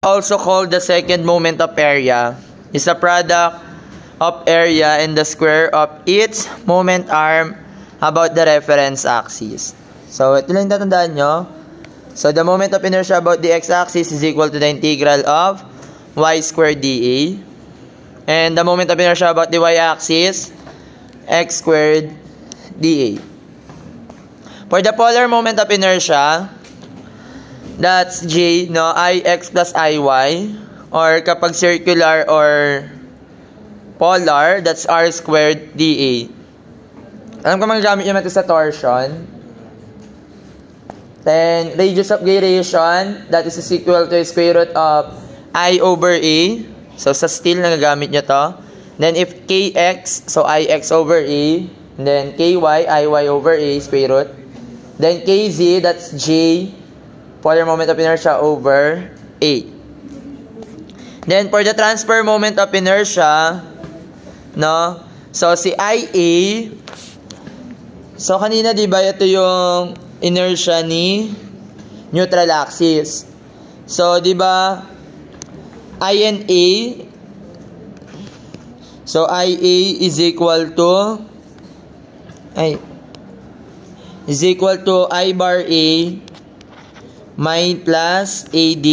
also called the second moment of area, is the product of area and the square of its moment arm about the reference axis. So, ito lang tatandaan nyo. So, the moment of inertia about the x-axis is equal to the integral of y squared dA. And the moment of inertia about the y-axis, x squared dA. For the polar moment of inertia, that's J, no, Ix plus Iy. Or kapag circular or polar, that's R squared dA. Alam ko magagamit nyo ito sa torsion. Then, radius of gyration, that is equal to square root of I over A. So, sa steel, nagagamit nyo to. Then, if Kx, so Ix over A. Then, Ky, Iy over A, square root. Then, Kz, that's J, polar moment of inertia over A. Then, for the transfer moment of inertia, no? So, si Ia, so, kanina, diba, ito yung inertia ni neutral axis. So, di ba, I and A, so IA is equal to I bar A plus AD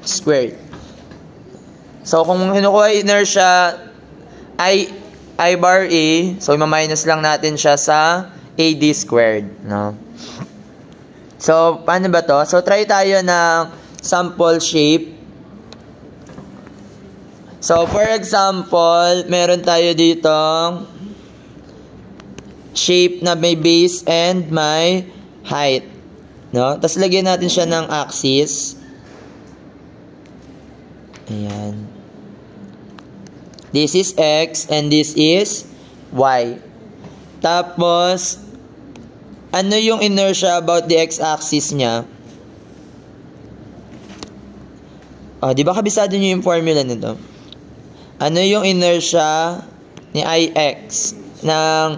squared. So, kung kinukuha inertia I bar A, so i-minus lang natin siya sa AD squared, no? So, paano ba to? So, try tayo ng sample shape. So, for example, meron tayo dito shape na may base and may height, no? Tapos, lagyan natin siya ng axis. Ayan. This is X and this is Y. Tapos, ano yung inertia about the x-axis niya? Oh, di ba kabisado nyo yung formula nito? Ano yung inertia ni Ix ng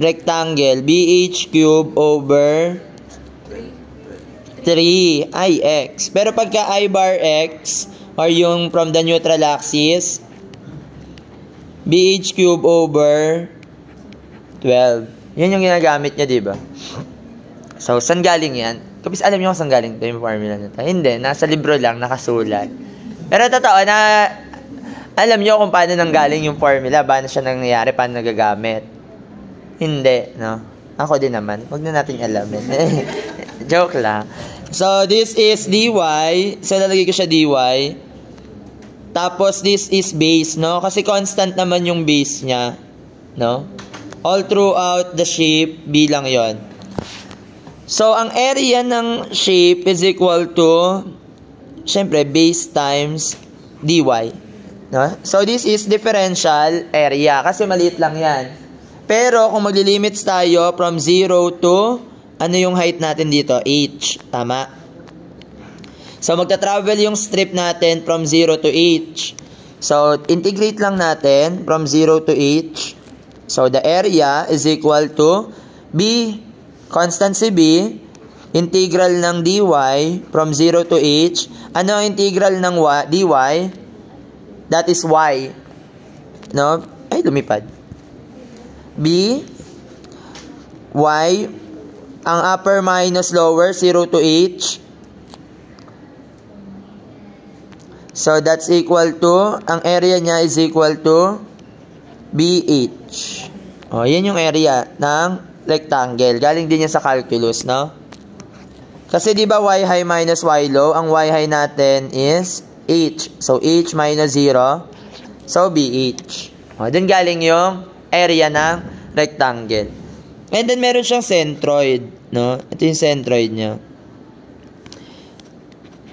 rectangle? BH cube over 3 Ix. Pero pagka I bar X, or yung from the neutral axis, BH cube over 12. Yan yung ginagamit niya, di ba? So, saan galing yan? Kapis alam niyo kung saan galing ito yung formula nito? Hindi, nasa libro lang, nakasulat. Pero totoo na, alam niyo kung paano nanggaling yung formula, paano siya nangyayari, paano nagagamit. Hindi, no? Ako din naman. Huwag na natin alamin. Joke lang. So, this is dy. So, lalagay ko siya dy. Tapos, this is base, no? Kasi constant naman yung base niya, no? All throughout the shape, B lang yon. So, ang area ng shape is equal to, syempre, base times dy. No? So, this is differential area kasi maliit lang yan. Pero, kung magli-limits tayo from 0 to, ano yung height natin dito? H. Tama? So, magta-travel yung strip natin from 0 to H. So, integrate lang natin from 0 to H. So, the area is equal to B, constant si B, integral ng dy from 0 to H. Ano ang integral ng dy? That is y. No? Ay, lumipad. B, y, ang upper minus lower, 0 to H. So, that's equal to, ang area niya is equal to BH. O, yan yung area ng rectangle. Galing din yan sa calculus, no? Kasi di ba y high minus y low, ang y high natin is h. So, h minus 0. So, BH. O, dun galing yung area ng rectangle. And then, meron siyang centroid, no? Ito yung centroid niya.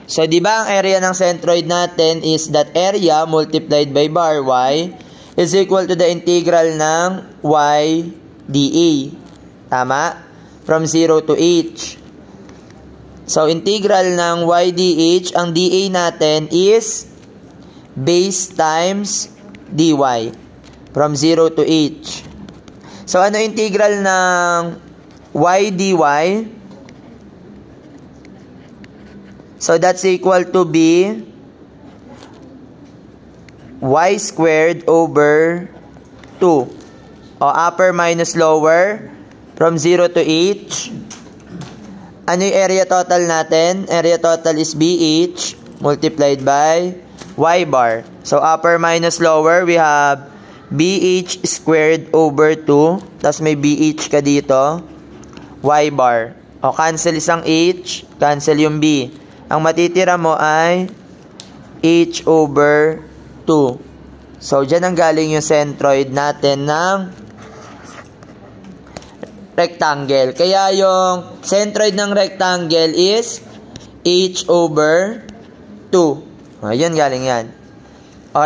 So, di ba ang area ng centroid natin is that area multiplied by bar y is equal to the integral ng y dA. Tama? From 0 to h. So, integral ng y dH, ang dA natin is base times dy. From 0 to h. So, ano integral ng y dy? So that's equal to b y squared over 2. O upper minus lower from 0 to h. Ano yung area total natin? Area total is BH multiplied by y bar. So upper minus lower, we have BH squared over 2. Tapos may BH ka dito. Y bar. O cancel isang H, cancel yung B. Ang matitira mo ay H over 2. So dyan ang galing yung centroid natin ng rectangle. Kaya yung centroid ng rectangle is h over 2. Ayun, galing yan.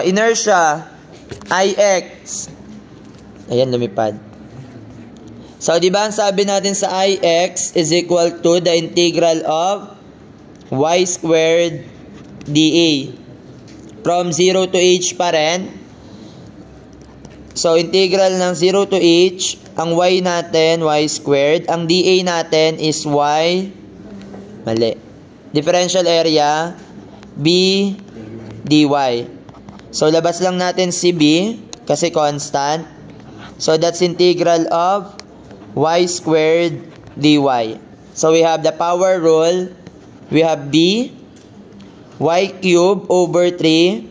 Inertia, Ix. Ayan, lumipad. So, di ba ang sabi natin sa Ix is equal to the integral of y squared dA. From 0 to h pa rin. So, integral ng 0 to h, ang y natin, y squared. Ang dA natin is y, mali. Differential area, b dy. So, labas lang natin si b, kasi constant. So, that's integral of y squared dy. So, we have the power rule. We have b, y cubed over 3,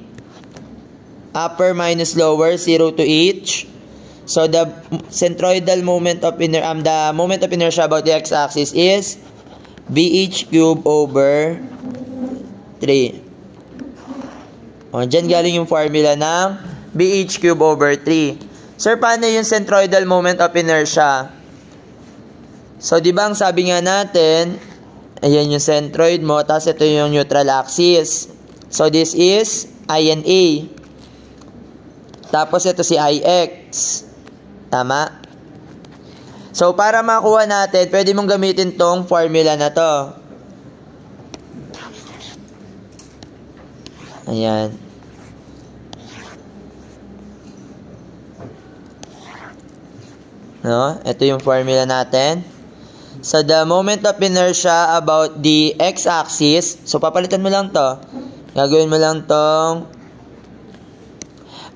upper minus lower 0 to h. So the centroidal moment of the moment of inertia about the x-axis is bh cubed over 3. Diyan galing yung formula ng bh cubed over 3. Sir, paano yung centroidal moment of inertia? So di ba ang sabi nga natin, ayan yung centroid mo, tapos ito yung neutral axis. So this is I and A. Tapos ito si Ix. Tama? So, para makuha natin, pwede mong gamitin tong formula na to. Ayan. No? Ito yung formula natin. So, the moment of inertia about the x-axis, so papalitan mo lang to. Gagawin mo lang tong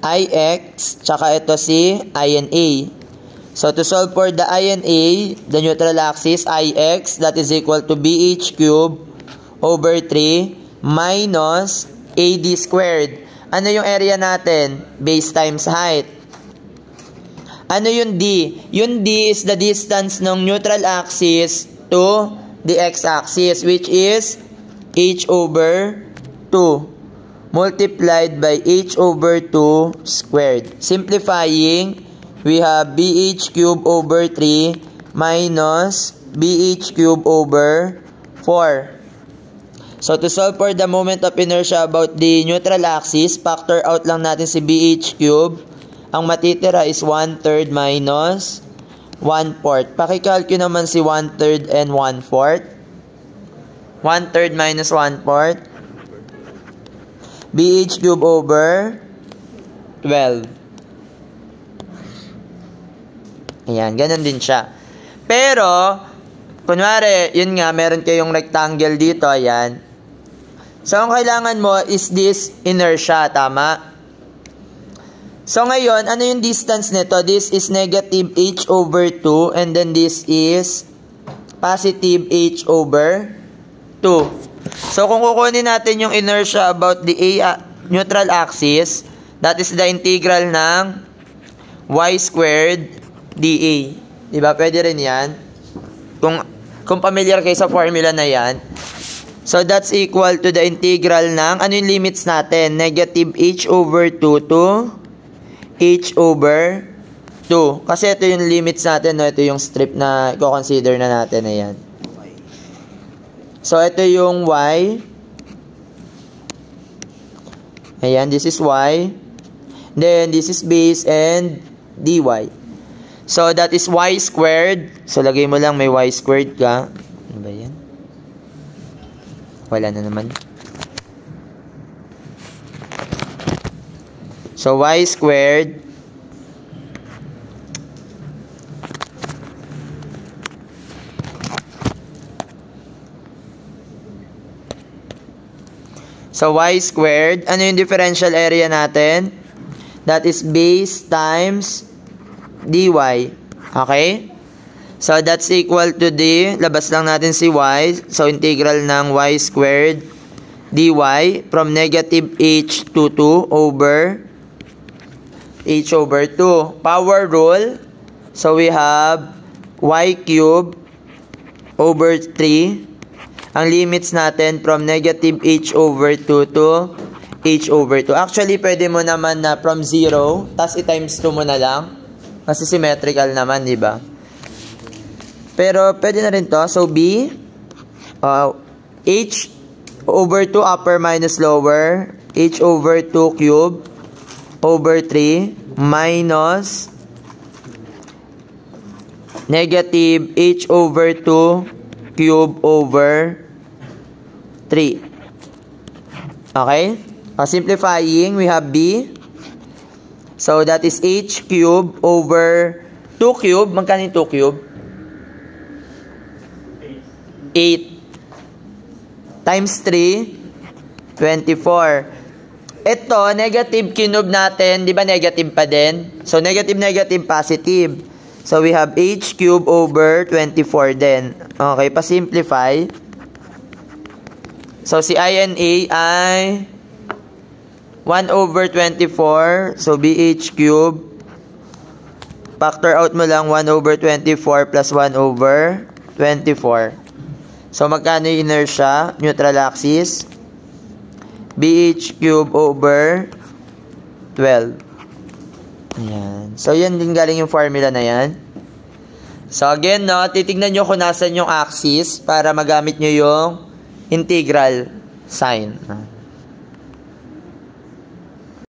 Ix, tsaka ito si I and A. So, to solve for the I and A, the neutral axis, Ix, that is equal to BH cubed over 3 minus AD squared. Ano yung area natin? Base times height. Ano yung D? Yung D is the distance ng neutral axis to the x-axis, which is h over 2. Multiplied by h over 2 squared. Simplifying, we have bh cubed over 3 minus bh cubed over 4. So, to solve for the moment of inertia about the neutral axis, factor out lang natin si bh cubed. Ang matitira is 1/3 minus 1/4. Pakikalculate naman si 1/3 and 1/4. 1/3 minus 1/4. BH cubed over 12. Ayan, ganun din siya. Pero, kunwari, yun nga, meron kayong rectangle dito, ayan. So, ang kailangan mo is this inertia, tama? So, ngayon, ano yung distance nito? This is negative h over 2, and then this is positive h over 2. So, kung kukunin natin yung inertia about the neutral axis, that is the integral ng y squared dA. Diba? Pwede rin yan. Kung familiar kayo sa formula na yan. So, that's equal to the integral ng, ano yung limits natin? Negative h over 2 to h over 2. Kasi ito yung limits natin, no? Ito yung strip na i-consider na natin. Ayan. So, ito yung y. Ayan, this is y. Then, this is base and dy. So, that is y squared. So, lagay mo lang may y squared ka. Ano ba yan? Wala na naman. So, y squared So, y squared. Ano yung differential area natin? That is base times dy. Okay? So, that's equal to d. Labas lang natin si y. So, integral ng y squared dy from negative h to 2 over h over 2. Power rule. So, we have y cubed over 3. Ang limits natin from negative h over 2 to h over 2. Actually, pwede mo naman na from 0, tas i-times 2 mo na lang. Kasi symmetrical naman, di ba? Pero, pwede na rin to. So, b, h over 2 upper minus lower, h over 2 cube over 3 minus negative h over 2 cube over 3. Okay? Simplifying, we have b. So, that is h cube over 2 cube. Magkano yung 2 cube? 8. Times 3, 24. Ito, negative cube natin, di ba negative pa din? So, negative, positive. So, we have h cube over 24 din. Okay, pa-simplify. So, si I and A ay 1 over 24. So, BH cube. Factor out mo lang 1 over 24 plus 1 over 24. So, magkano yung inertia? Neutral axis. BH cube over 12. Ayan. So, yan din galing yung formula na yan. So, again, no, titignan nyo kung nasan yung axis para magamit nyo yung integral sign.